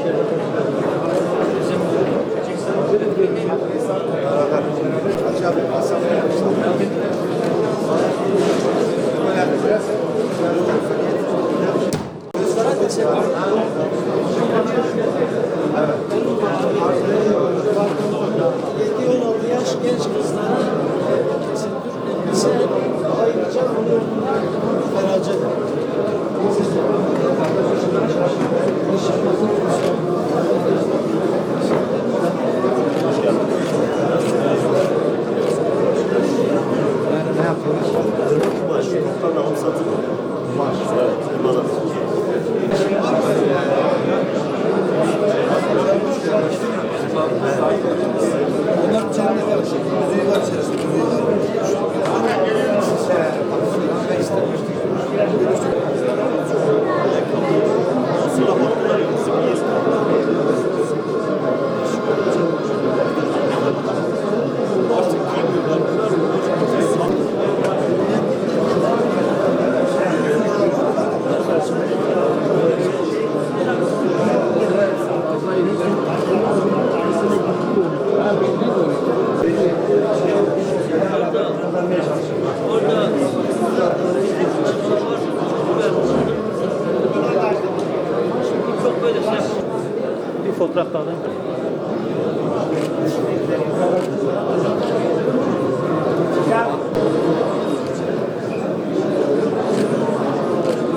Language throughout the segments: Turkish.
Yaş genç kızlara kesinlikle ayrıca bunu ihracat Ne yapıyoruz? Maaş, toptan alım satım. Maaş. Evet, emanet. Bunların içerisinde var. Müziği var içerisinde. Bir fotoğraf da alayım.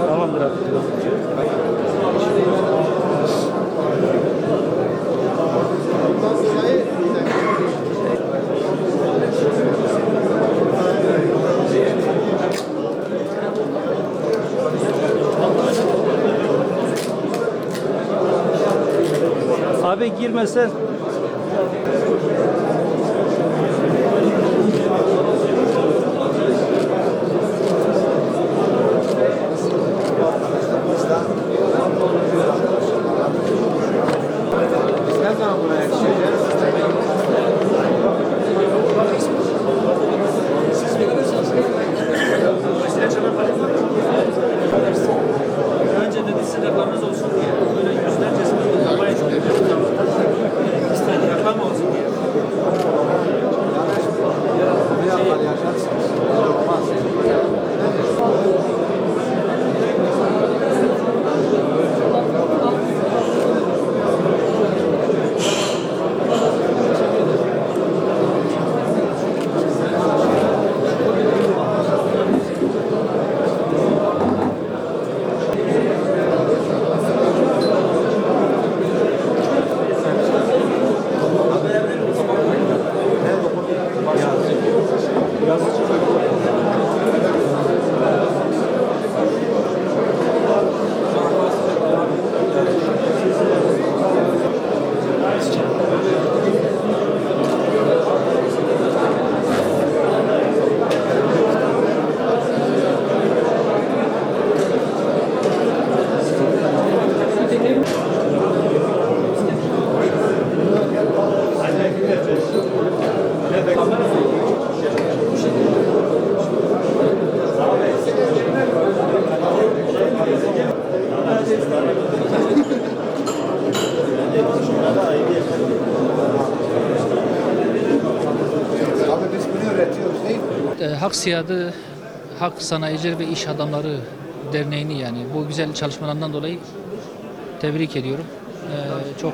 Tamamdır abi. Abi girmesen. Ne zaman buraya yetişeceğiz? Önce dedi sizin rakamınız olsun diye. Böyle yüzlercesini yapmaya çalışıyoruz. İstedik rakam olsun diye. Ne yapar yaşarsınız? Olmaz. Abi biz bunu üretiyoruz değil mi? Hak Siyadı, Hak Sanayicileri ve İş Adamları Derneği'ni yani bu güzel çalışmalarından dolayı tebrik ediyorum. Çok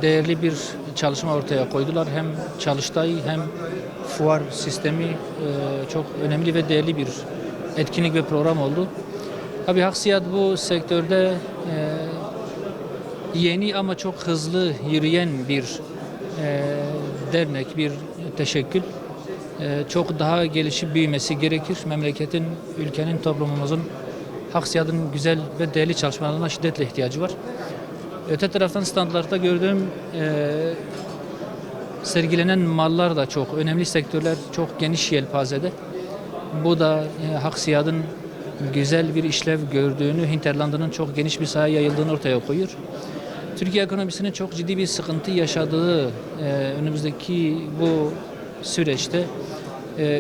değerli bir çalışma ortaya koydular. Hem Çalıştay hem fuar sistemi çok önemli ve değerli bir etkinlik ve program oldu. Tabii Hak Siyad bu sektörde yeni ama çok hızlı yürüyen bir dernek, bir teşekkül. Çok daha gelişip büyümesi gerekir. Memleketin, ülkenin, toplumumuzun Hak Siyad'ın güzel ve değerli çalışmalarına şiddetle ihtiyacı var. Öte taraftan standlarda gördüğüm sergilenen mallar da çok önemli sektörler, çok geniş yelpazede. Bu da Hak Siyad'ın güzel bir işlev gördüğünü, hinterlandının çok geniş bir sahaya yayıldığını ortaya koyuyor. Türkiye ekonomisinin çok ciddi bir sıkıntı yaşadığı önümüzdeki bu süreçte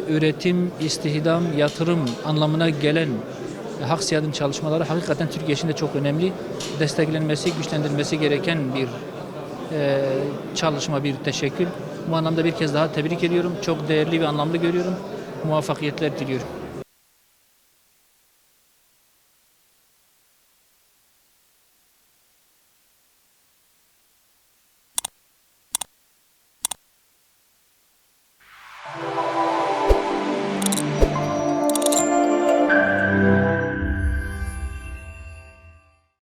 üretim, istihdam, yatırım anlamına gelen hak siyadım çalışmaları hakikaten Türkiye için de çok önemli. Desteklenmesi, güçlendirilmesi gereken bir çalışma, bir teşekkül. Bu anlamda bir kez daha tebrik ediyorum. Çok değerli ve anlamlı görüyorum. Muvaffakiyetler diliyorum.